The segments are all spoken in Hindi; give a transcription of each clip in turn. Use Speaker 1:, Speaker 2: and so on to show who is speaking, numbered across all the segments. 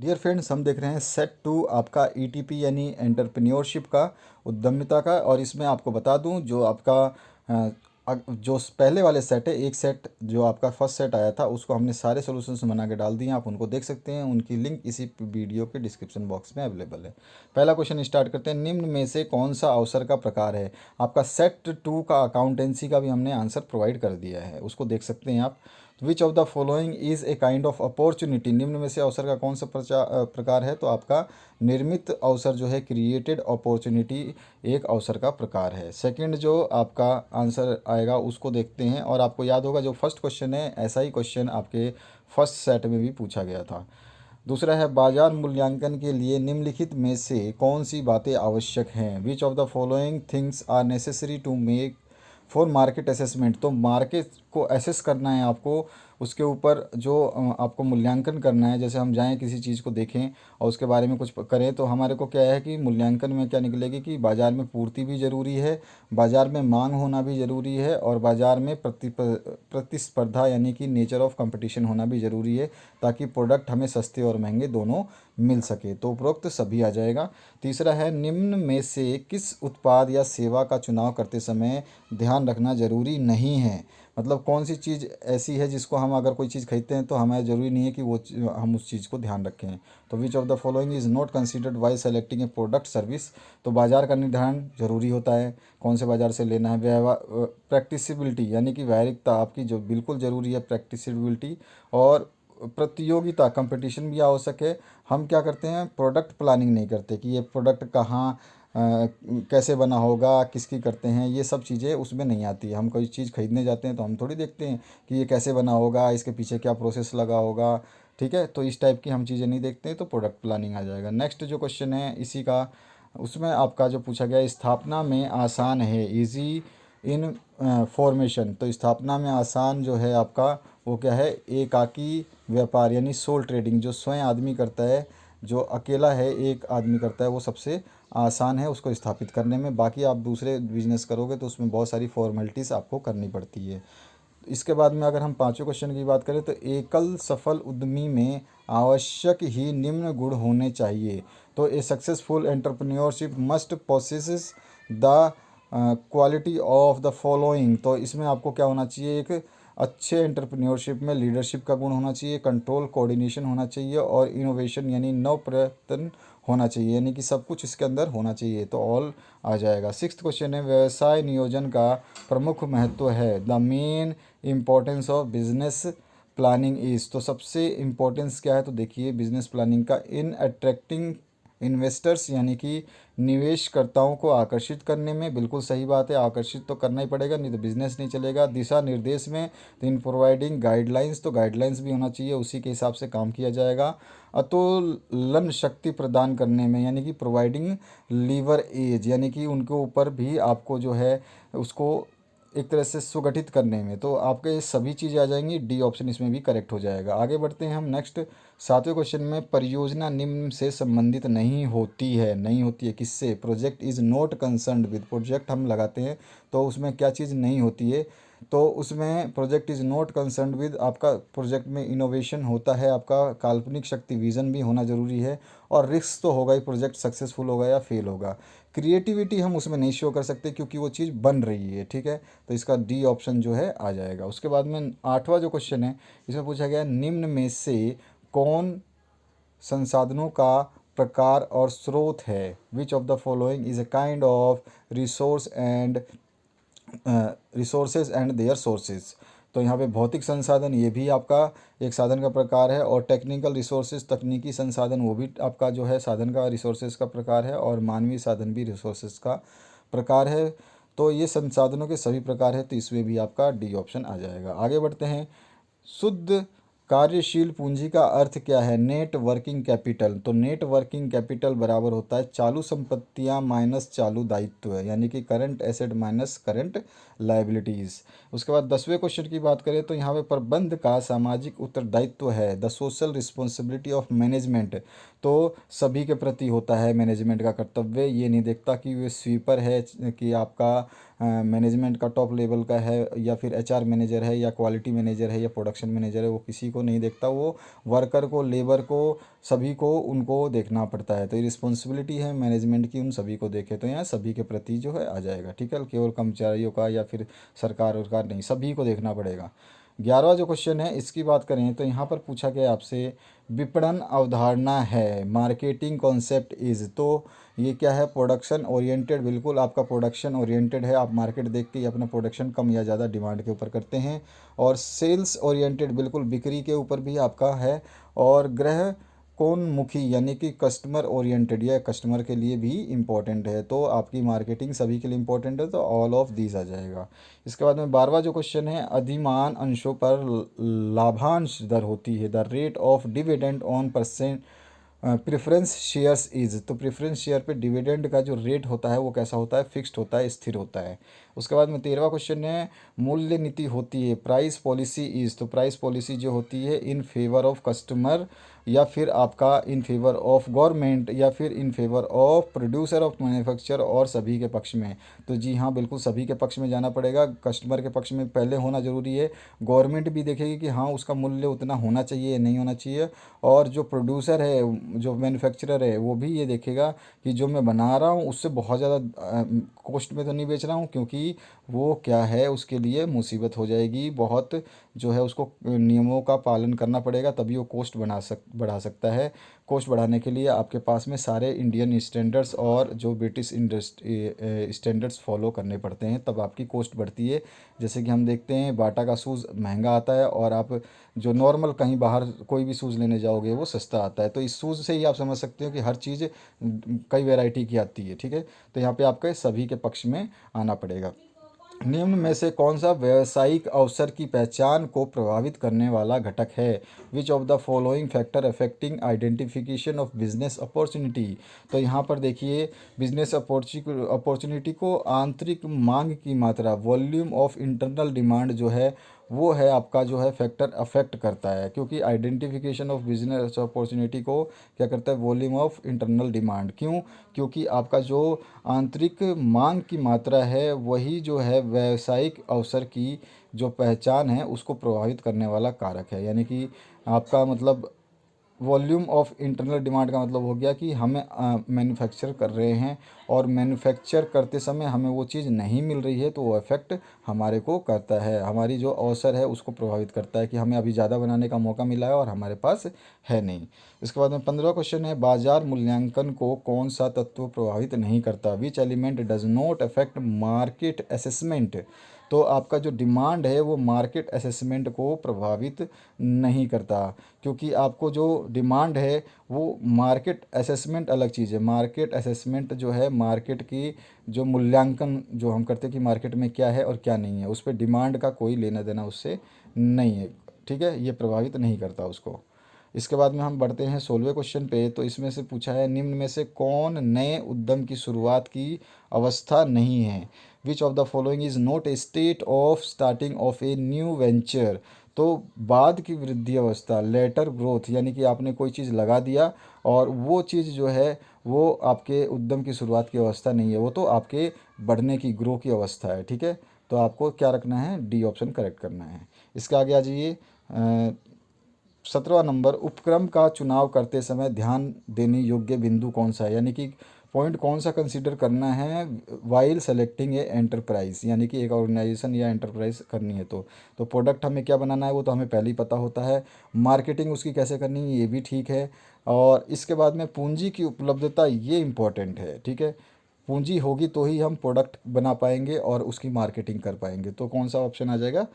Speaker 1: डियर फ्रेंड्स, हम देख रहे हैं सेट 2 आपका ईटीपी यानी एंटरप्रेन्योरशिप का, उद्यमिता का। और इसमें आपको बता दूं जो आपका जो पहले वाले सेट है, एक सेट जो आपका फर्स्ट सेट आया था उसको हमने सारे सॉल्यूशंस बना के डाल दिए, आप उनको देख सकते हैं। उनकी लिंक इसी वीडियो के डिस्क्रिप्शन बॉक्स में अवेलेबल है। पहला क्वेश्चन स्टार्ट करते हैं। निम्न में से कौन सा अवसर का प्रकार है? आपका सेट 2 का अकाउंटेंसी का भी हमने आंसर प्रोवाइड कर दिया है, उसको देख सकते हैं आप। विच of the following is a kind of opportunity? निम्न में से अवसर का कौन सा प्रकार है? तो आपका निर्मित अवसर जो है, क्रिएटेड अपॉर्चुनिटी, एक अवसर का प्रकार है। सेकंड जो आपका आंसर आएगा उसको देखते हैं। और आपको याद होगा जो फर्स्ट क्वेश्चन है, ऐसा ही क्वेश्चन आपके फर्स्ट सेट में भी पूछा गया था। दूसरा है, बाजार मूल्यांकन के लिए निम्नलिखित में से कौन सी बातें आवश्यक हैं? Which of the following things are necessary to make for market assessment? तो मार्केट को असेस करना है आपको, उसके ऊपर जो आपको मूल्यांकन करना है। जैसे हम जाएं किसी चीज़ को देखें और उसके बारे में कुछ करें, तो हमारे को क्या है कि मूल्यांकन में क्या निकलेगी कि बाज़ार में पूर्ति भी ज़रूरी है, बाज़ार में मांग होना भी ज़रूरी है, और बाज़ार में प्रतिस्पर्धा यानी कि नेचर ऑफ कंपटीशन होना भी ज़रूरी है, ताकि प्रोडक्ट हमें सस्ते और महंगे दोनों मिल सके। तो उपरोक्त सभी आ जाएगा। तीसरा है, निम्न में से किस उत्पाद या सेवा का चुनाव करते समय ध्यान रखना ज़रूरी नहीं है? मतलब कौन सी चीज़ ऐसी है जिसको हम अगर कोई चीज़ खरीदते हैं तो हमें ज़रूरी नहीं है कि हम उस चीज़ को ध्यान रखें। तो which of the following is not considered while selecting a product service? तो बाज़ार का निर्धारण ज़रूरी होता है, कौन से बाज़ार से लेना है। प्रैक्टिसिबिलिटी यानी कि व्यावहारिकता आपकी जो बिल्कुल ज़रूरी है, प्रैक्टिसिबिलिटी। और प्रतियोगिता, कंपटीशन भी आवश्यक है। हम क्या करते हैं, प्रोडक्ट प्लानिंग नहीं करते कि ये प्रोडक्ट कहाँ कैसे बना होगा, किसकी करते हैं, ये सब चीज़ें उसमें नहीं आती है। हम कोई चीज़ खरीदने जाते हैं तो हम थोड़ी देखते हैं कि ये कैसे बना होगा, इसके पीछे क्या प्रोसेस लगा होगा, ठीक है। तो इस टाइप की हम चीज़ें नहीं देखते हैं, तो प्रोडक्ट प्लानिंग आ जाएगा। नेक्स्ट जो क्वेश्चन है इसी का, उसमें आपका जो पूछा गया, स्थापना में आसान है, इजी इन फॉर्मेशन। तो स्थापना में आसान जो है आपका वो क्या है, एकाकी व्यापार यानी सोल ट्रेडिंग, जो स्वयं आदमी करता है, जो अकेला है एक आदमी करता है, वो सबसे आसान है उसको स्थापित करने में। बाकी आप दूसरे बिजनेस करोगे तो उसमें बहुत सारी फॉर्मेलिटीज़ आपको करनी पड़ती है। इसके बाद में अगर हम पाँचवें क्वेश्चन की बात करें, तो एकल सफल उद्यमी में आवश्यक ही निम्न गुण होने चाहिए। तो ए successful entrepreneurship must possesses the quality of the following. तो इसमें आपको क्या होना चाहिए, एक अच्छे एंटरप्रेन्योरशिप में लीडरशिप का गुण होना चाहिए, कंट्रोल कोऑर्डिनेशन होना चाहिए, और इनोवेशन यानी नव प्रयत्न होना चाहिए, यानी कि सब कुछ इसके अंदर होना चाहिए। तो ऑल आ जाएगा। सिक्स्थ क्वेश्चन है, व्यवसाय नियोजन का प्रमुख महत्व है। The main importance of business planning is. तो सबसे इम्पोर्टेंस क्या है, तो देखिए बिजनेस प्लानिंग का, इन अट्रैक्टिंग इन्वेस्टर्स यानी कि निवेशकर्ताओं को आकर्षित करने में। बिल्कुल सही बात है, आकर्षित तो करना ही पड़ेगा, नहीं तो बिजनेस नहीं चलेगा। दिशा निर्देश में, तो इन प्रोवाइडिंग गाइडलाइंस, तो गाइडलाइंस भी होना चाहिए, उसी के हिसाब से काम किया जाएगा। अतुलन शक्ति प्रदान करने में, यानी कि प्रोवाइडिंग लीवर एज, यानी कि उनके ऊपर भी आपको जो है उसको एक तरह से सुगठित करने में। तो आपके ये सभी चीज़ें आ जाएंगी, डी ऑप्शन इसमें भी करेक्ट हो जाएगा। आगे बढ़ते हैं हम नेक्स्ट सातवें क्वेश्चन में। परियोजना निम्न से संबंधित नहीं होती है, नहीं होती है किससे? Project is not concerned with. Project हम लगाते हैं तो उसमें क्या चीज़ नहीं होती है, तो उसमें project is not concerned with, आपका प्रोजेक्ट में इनोवेशन होता है, आपका काल्पनिक शक्ति, विज़न भी होना ज़रूरी है, और रिस्क तो होगा ही, प्रोजेक्ट सक्सेसफुल होगा या फेल होगा। क्रिएटिविटी हम उसमें नहीं शो कर सकते क्योंकि वो चीज़ बन रही है, ठीक है। तो इसका डी ऑप्शन जो है आ जाएगा। उसके बाद में आठवां जो क्वेश्चन है, इसमें पूछा गया, निम्न में से कौन संसाधनों का प्रकार और स्रोत है? Which of the following is a kind of resources and their sources. तो यहाँ पे भौतिक संसाधन, ये भी आपका एक साधन का प्रकार है, और टेक्निकल रिसोर्सेज, तकनीकी संसाधन, वो भी आपका जो है साधन का, रिसोर्सेज का प्रकार है, और मानवीय साधन भी रिसोर्सेज का प्रकार है। तो ये संसाधनों के सभी प्रकार है, तो इसमें भी आपका डी ऑप्शन आ जाएगा। आगे बढ़ते हैं। शुद्ध कार्यशील पूंजी का अर्थ क्या है? Net working capital. तो नेट वर्किंग कैपिटल बराबर होता है चालू संपत्तियां माइनस चालू दायित्व, यानी कि current asset minus current liabilities. उसके बाद 10वें क्वेश्चन की बात करें, तो यहाँ पे प्रबंध का सामाजिक उत्तरदायित्व है, the social responsibility of management. तो सभी के प्रति होता है मैनेजमेंट का कर्तव्य, ये नहीं देखता कि वे स्वीपर है कि आपका मैनेजमेंट का टॉप लेवल का है या फिर एचआर मैनेजर है या क्वालिटी मैनेजर है या प्रोडक्शन मैनेजर है, वो किसी को नहीं देखता, वो वर्कर को, लेबर को, सभी को उनको देखना पड़ता है। तो ये रिस्पॉन्सिबिलिटी है मैनेजमेंट की, उन सभी को देखे। तो यहाँ सभी के प्रति जो है आ जाएगा, ठीक है, केवल कर्मचारियों का या फिर सरकार वरकार नहीं, सभी को देखना पड़ेगा। 11वां जो क्वेश्चन है इसकी बात करें तो यहाँ पर पूछा गया आपसे, विपणन अवधारणा है, मार्केटिंग कॉन्सेप्ट इज़। तो ये क्या है, प्रोडक्शन ओरिएंटेड, बिल्कुल आपका प्रोडक्शन ओरिएंटेड है, आप मार्केट देख के ही अपना प्रोडक्शन कम या ज़्यादा डिमांड के ऊपर करते हैं। और सेल्स ओरिएंटेड, बिल्कुल बिक्री के ऊपर भी आपका है। और ग्रह कौनमुखी यानी कि कस्टमर ओरिएंटेड, या कस्टमर के लिए भी इम्पोर्टेंट है। तो आपकी मार्केटिंग सभी के लिए इम्पोर्टेंट है, तो ऑल ऑफ दीज आ जाएगा। इसके बाद में 12वां जो क्वेश्चन है, अधिमान अंशों पर लाभांश दर होती है, the rate of dividend on percent preference shares is. तो प्रेफरेंस शेयर पे डिविडेंड का जो रेट होता है वो कैसा होता है, फिक्स्ड होता है, स्थिर होता है। उसके बाद में 13वां क्वेश्चन है, मूल्य नीति होती है, प्राइस पॉलिसी इज़। तो प्राइस पॉलिसी जो होती है इन फेवर ऑफ कस्टमर, या फिर आपका इन फेवर ऑफ गवर्नमेंट, या फिर in favour of producer of manufacture, और सभी के पक्ष में। तो जी हाँ, बिल्कुल सभी के पक्ष में जाना पड़ेगा, कस्टमर के पक्ष में पहले होना ज़रूरी है। गवर्नमेंट भी देखेगी कि हाँ उसका मूल्य उतना होना चाहिए या नहीं होना चाहिए, और जो प्रोड्यूसर है, जो मैन्युफैक्चरर है, वो भी ये देखेगा कि जो मैं बना रहा हूँ उससे बहुत ज़्यादा कॉस्ट में तो नहीं बेच रहा हूँ, क्योंकि वो क्या है, उसके लिए मुसीबत हो जाएगी बहुत, जो है उसको नियमों का पालन करना पड़ेगा, तभी वो कॉस्ट बढ़ा सकता है। कॉस्ट बढ़ाने के लिए आपके पास में सारे इंडियन स्टैंडर्ड्स और जो ब्रिटिश इंडस्ट्री स्टैंडर्ड्स फॉलो करने पड़ते हैं, तब आपकी कॉस्ट बढ़ती है। जैसे कि हम देखते हैं बाटा का शूज़ महंगा आता है, और आप जो नॉर्मल कहीं बाहर कोई भी शूज़ लेने जाओगे वो सस्ता आता है। तो इस शूज़ से ही आप समझ सकते हो कि हर चीज़ कई वैरायटी की आती है, ठीक है। तो यहाँ पे आपके सभी के पक्ष में आना पड़ेगा। निम्न में से कौन सा व्यावसायिक अवसर की पहचान को प्रभावित करने वाला घटक है, which of the following factor affecting identification of business opportunity. तो यहाँ पर देखिए, बिजनेस अपॉर्चुनिटी को आंतरिक मांग की मात्रा, वॉल्यूम ऑफ इंटरनल डिमांड जो है, वो है आपका जो है फैक्टर अफेक्ट करता है, क्योंकि आइडेंटिफिकेशन ऑफ बिजनेस अपॉर्चुनिटी को क्या करता है, वॉल्यूम ऑफ इंटरनल डिमांड। क्यों? क्योंकि आपका जो आंतरिक मांग की मात्रा है वही जो है व्यावसायिक अवसर की जो पहचान है उसको प्रभावित करने वाला कारक है। यानी कि आपका मतलब वॉल्यूम ऑफ इंटरनल डिमांड का मतलब हो गया कि हमें मैन्युफैक्चर कर रहे हैं, और मैन्युफैक्चर करते समय हमें वो चीज़ नहीं मिल रही है, तो वो इफ़ेक्ट हमारे को करता है, हमारी जो अवसर है उसको प्रभावित करता है कि हमें अभी ज़्यादा बनाने का मौका मिला है और हमारे पास है नहीं। इसके बाद में 15वां क्वेश्चन है, बाजार मूल्यांकन को कौन सा तत्व प्रभावित नहीं करता, which element does not affect market assessment. तो आपका जो डिमांड है वो मार्केट असेसमेंट को प्रभावित नहीं करता, क्योंकि आपको जो डिमांड है वो मार्केट असेसमेंट अलग चीज़ है। मार्केट असेसमेंट जो है मार्केट की जो मूल्यांकन जो हम करते हैं कि मार्केट में क्या है और क्या नहीं है, उस पर डिमांड का कोई लेना देना उससे नहीं है, ठीक है, ये प्रभावित नहीं करता उसको। इसके बाद में हम बढ़ते हैं 16वें क्वेश्चन पे। तो इसमें से पूछा है, निम्न में से कौन नए उद्यम की शुरुआत की अवस्था नहीं है, which of the following is not a state of starting of a new venture. तो बाद की वृद्धि अवस्था, लेटर ग्रोथ, यानी कि आपने कोई चीज़ लगा दिया और वो चीज़ जो है वो आपके उद्यम की शुरुआत की अवस्था नहीं है, वो तो आपके बढ़ने की, ग्रो की अवस्था है, ठीक है। तो आपको क्या रखना है, डी ऑप्शन करेक्ट करना है। इसके आगे आ जाइए, 17वां नंबर, उपक्रम का चुनाव करते समय ध्यान देने योग्य बिंदु कौन सा है, यानी कि पॉइंट कौन सा कंसीडर करना है वाइल सेलेक्टिंग ए एंटरप्राइज, यानी कि एक ऑर्गेनाइजेशन या एंटरप्राइज करनी है तो प्रोडक्ट हमें क्या बनाना है वो तो हमें पहले ही पता होता है, मार्केटिंग उसकी कैसे करनी है ये भी ठीक है, और इसके बाद में पूंजी की उपलब्धता, ये इम्पोर्टेंट है, ठीक है। पूंजी होगी तो ही हम प्रोडक्ट बना पाएंगे और उसकी मार्केटिंग कर पाएंगे। तो कौन सा ऑप्शन आ जाएगा,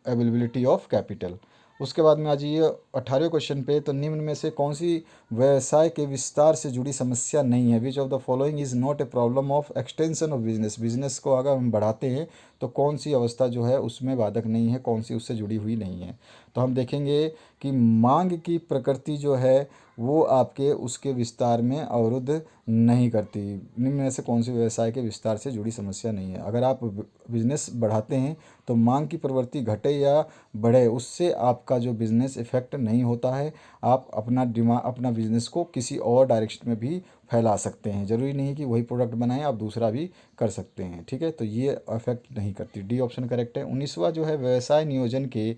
Speaker 1: अवेलेबिलिटी ऑफ कैपिटल। उसके बाद में आ जाइए 18वें क्वेश्चन पे। तो निम्न में से कौन सी व्यवसाय के विस्तार से जुड़ी समस्या नहीं है, which of the following is not a problem of extension of business. Business को अगर हम बढ़ाते हैं तो कौन सी अवस्था जो है उसमें बाधक नहीं है, कौन सी उससे जुड़ी हुई नहीं है। तो हम देखेंगे कि मांग की प्रकृति जो है वो आपके उसके विस्तार में अवरुद्ध नहीं करती। निम्न में से कौन से व्यवसाय के विस्तार से जुड़ी समस्या नहीं है? अगर आप बिजनेस बढ़ाते हैं तो मांग की प्रवृत्ति घटे या बढ़े उससे आपका जो बिजनेस इफेक्ट नहीं होता है। आप अपना बिजनेस को किसी और डायरेक्शन में भी फैला सकते हैं। ज़रूरी नहीं कि वही प्रोडक्ट बनाएं, आप दूसरा भी कर सकते हैं। ठीक है, तो ये अफेक्ट नहीं करती। डी ऑप्शन करेक्ट है। 19वां जो है व्यवसाय नियोजन के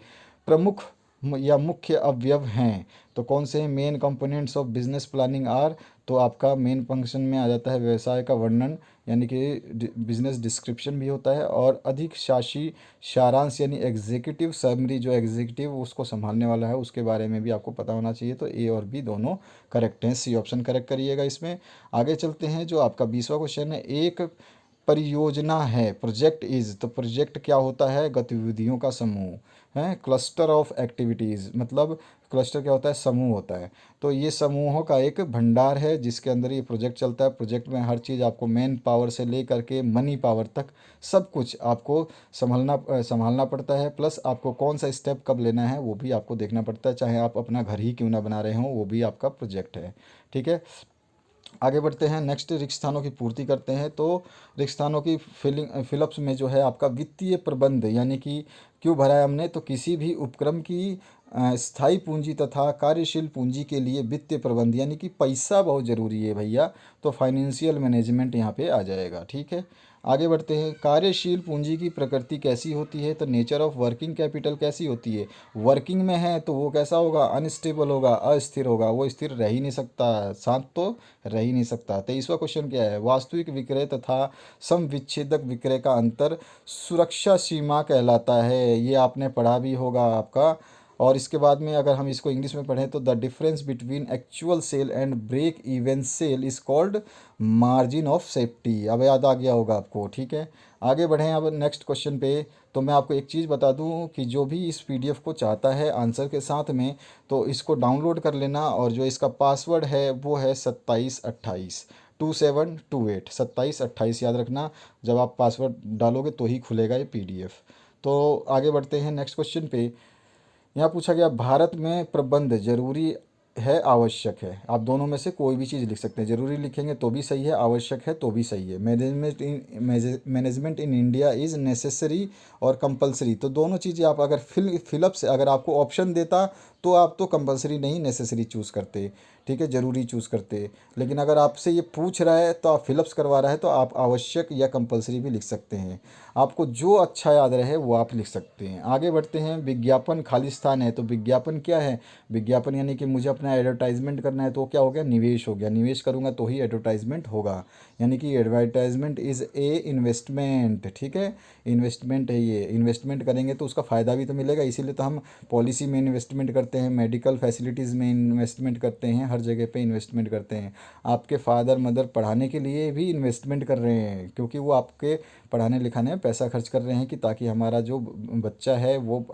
Speaker 1: प्रमुख या मुख्य अवयव हैं तो कौन से हैं? Main components of business planning are, तो आपका मेन फंक्शन में आ जाता है व्यवसाय का वर्णन यानी कि बिजनेस डिस्क्रिप्शन भी होता है, और अधिक शासी सारांश यानी एग्जीक्यूटिव समरी, जो एग्जीक्यूटिव उसको संभालने वाला है उसके बारे में भी आपको पता होना चाहिए। तो ए और बी दोनों करेक्ट हैं। सी ऑप्शन करेक्ट करिएगा इसमें। आगे चलते हैं, जो आपका 20वां क्वेश्चन है, एक परियोजना है, प्रोजेक्ट इज, तो प्रोजेक्ट क्या होता है? गतिविधियों का समूह है। क्लस्टर ऑफ एक्टिविटीज़, मतलब क्लस्टर क्या होता है? समूह होता है। तो ये समूहों का एक भंडार है जिसके अंदर ये प्रोजेक्ट चलता है। प्रोजेक्ट में हर चीज़ आपको मैन पावर से लेकर के मनी पावर तक सब कुछ आपको संभालना पड़ता है। प्लस आपको कौन सा स्टेप कब लेना है वो भी आपको देखना पड़ता है, चाहे आप अपना घर ही क्यों ना बना रहे हों, वो भी आपका प्रोजेक्ट है। ठीक है, आगे बढ़ते हैं। नेक्स्ट रिक्त स्थानों की पूर्ति करते हैं। तो रिक्त स्थानों की फिलअप्स में जो है आपका वित्तीय प्रबंध यानी कि क्यों भरा है हमने? तो किसी भी उपक्रम की स्थायी पूंजी तथा कार्यशील पूंजी के लिए वित्तीय प्रबंध यानी कि पैसा बहुत ज़रूरी है भैया, तो फाइनेंशियल मैनेजमेंट यहाँ पे आ जाएगा। ठीक है, आगे बढ़ते हैं। कार्यशील पूंजी की प्रकृति कैसी होती है? तो नेचर ऑफ वर्किंग कैपिटल कैसी होती है? वर्किंग में है तो वो कैसा होगा? अनस्टेबल होगा, अस्थिर होगा, वो स्थिर रह ही नहीं सकता, शांत तो रह ही नहीं सकता। 23वां क्वेश्चन क्या है? वास्तविक विक्रय तथा समविच्छेदक विक्रय का अंतर सुरक्षा सीमा कहलाता है। ये आपने पढ़ा भी होगा आपका। और इसके बाद में अगर हम इसको इंग्लिश में पढ़ें तो the difference between actual sale and break even sale is called margin of safety. अब याद आ गया होगा आपको। ठीक है, आगे बढ़ें अब नेक्स्ट क्वेश्चन पे। तो मैं आपको एक चीज़ बता दूं कि जो भी इस पीडीएफ को चाहता है आंसर के साथ में, तो इसको डाउनलोड कर लेना, और जो इसका पासवर्ड है वो है 2728 2728 2728 याद रखना। जब आप पासवर्ड डालोगे तो ही खुलेगा ये पीडीएफ। तो आगे बढ़ते हैं नेक्स्ट क्वेश्चन पे। यहाँ पूछा गया भारत में प्रबंध जरूरी है आवश्यक है? आप दोनों में से कोई भी चीज़ लिख सकते हैं। जरूरी लिखेंगे तो भी सही है, आवश्यक है तो भी सही है। Management in India is necessary और कंपलसरी, तो दोनों चीज़ें आप अगर फिलअप से अगर आपको ऑप्शन देता तो आप तो कंपलसरी नहीं नेसेसरी चूज़ करते। ठीक है, ज़रूरी चूज़ करते। लेकिन अगर आपसे ये पूछ रहा है तो आप फिलअप्स करवा रहा है तो आप आवश्यक या कंपलसरी भी लिख सकते हैं। आपको जो अच्छा याद रहे वो आप लिख सकते हैं। आगे बढ़ते हैं। विज्ञापन खालिस्तान है, तो विज्ञापन क्या है? विज्ञापन यानी कि मुझे अपना एडवर्टाइजमेंट करना है, तो क्या हो गया? निवेश हो गया। निवेश करूंगा तो ही एडवर्टाइजमेंट होगा, यानी कि एडवर्टाइजमेंट इज़ ए इन्वेस्टमेंट। ठीक है, इन्वेस्टमेंट है ये। इन्वेस्टमेंट करेंगे तो उसका फ़ायदा भी तो मिलेगा, इसीलिए तो हम पॉलिसी में इन्वेस्टमेंट करते हैं, मेडिकल फैसिलिटीज़ में इन्वेस्टमेंट करते हैं, हर जगह पे इन्वेस्टमेंट करते हैं। आपके फादर मदर पढ़ाने के लिए भी इन्वेस्टमेंट कर रहे हैं, क्योंकि वो आपके पढ़ाने लिखाने में पैसा खर्च कर रहे हैं कि ताकि हमारा जो बच्चा है वो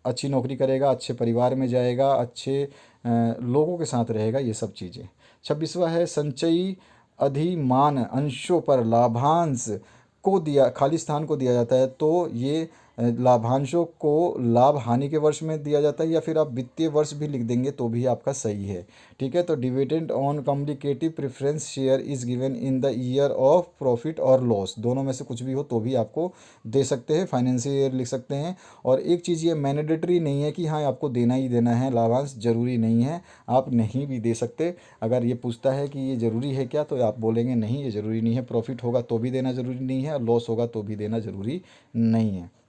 Speaker 1: अच्छी नौकरी करेगा, अच्छे परिवार में जाएगा, अच्छे लोगों के साथ रहेगा, ये सब चीज़ें। 26वां है संचयी अधिमान अंशों पर लाभांश को दिया खालिस्तान को दिया जाता है, तो ये लाभांशों को लाभ हानि के वर्ष में दिया जाता है, या फिर आप वित्तीय वर्ष भी लिख देंगे तो भी आपका सही है। ठीक है, तो dividend on communicative preference share is given in the year of profit और लॉस, दोनों में से कुछ भी हो तो भी आपको दे सकते हैं, फाइनेंशियल ईयर लिख सकते हैं। और एक चीज़ ये मैंडेटरी नहीं है कि हाँ आपको देना ही देना है लाभांश, ज़रूरी नहीं है, आप नहीं भी दे सकते। अगर ये पूछता है कि ये ज़रूरी है क्या, तो आप बोलेंगे नहीं ये ज़रूरी नहीं है। प्रॉफिट होगा तो भी देना ज़रूरी नहीं है, और लॉस होगा तो भी देना ज़रूरी नहीं है।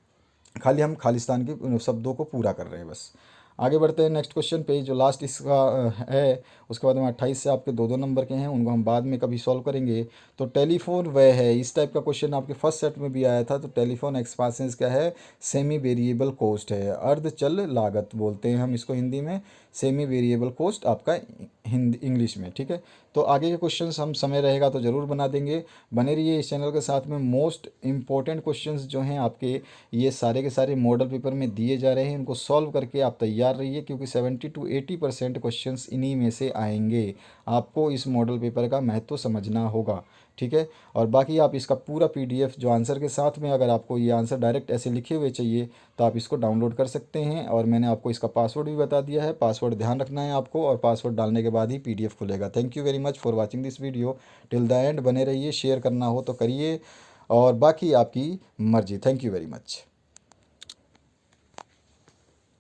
Speaker 1: खाली हम खालिस्तान के शब्दों को पूरा कर रहे हैं बस। आगे बढ़ते हैं नेक्स्ट क्वेश्चन पे, जो लास्ट इसका है। उसके बाद में 28 से आपके दो दो नंबर के हैं, उनको हम बाद में कभी सॉल्व करेंगे। तो टेलीफोन वह है, इस टाइप का क्वेश्चन आपके फर्स्ट सेट में भी आया था। तो टेलीफोन एक्सपेंसेस क्या है? सेमी वेरिएबल कॉस्ट है, अर्धचल लागत बोलते हैं हम इसको हिंदी में, सेमी वेरिएबल कॉस्ट आपका हिंदी इंग्लिश में। ठीक है, तो आगे के क्वेश्चंस हम समय रहेगा तो ज़रूर बना देंगे। बने रहिए इस चैनल के साथ में। मोस्ट इंपॉर्टेंट क्वेश्चंस जो हैं आपके, ये सारे के सारे मॉडल पेपर में दिए जा रहे हैं, इनको सॉल्व करके आप तैयार रहिए, क्योंकि 70 to 80% क्वेश्चंस इन्हीं में से आएंगे। आपको इस मॉडल पेपर का महत्व समझना होगा। ठीक है। और बाकी आप इसका पूरा पीडीएफ जो आंसर के साथ में, अगर आपको ये आंसर डायरेक्ट ऐसे लिखे हुए चाहिए तो आप इसको डाउनलोड कर सकते हैं। और मैंने आपको इसका पासवर्ड भी बता दिया है, पासवर्ड ध्यान रखना है आपको, और पासवर्ड डालने के बाद ही पीडीएफ खुलेगा। Thank you very much for watching this video till the end. बने रहिए, शेयर करना हो तो करिए, और बाकी आपकी मर्ज़ी। Thank you very much.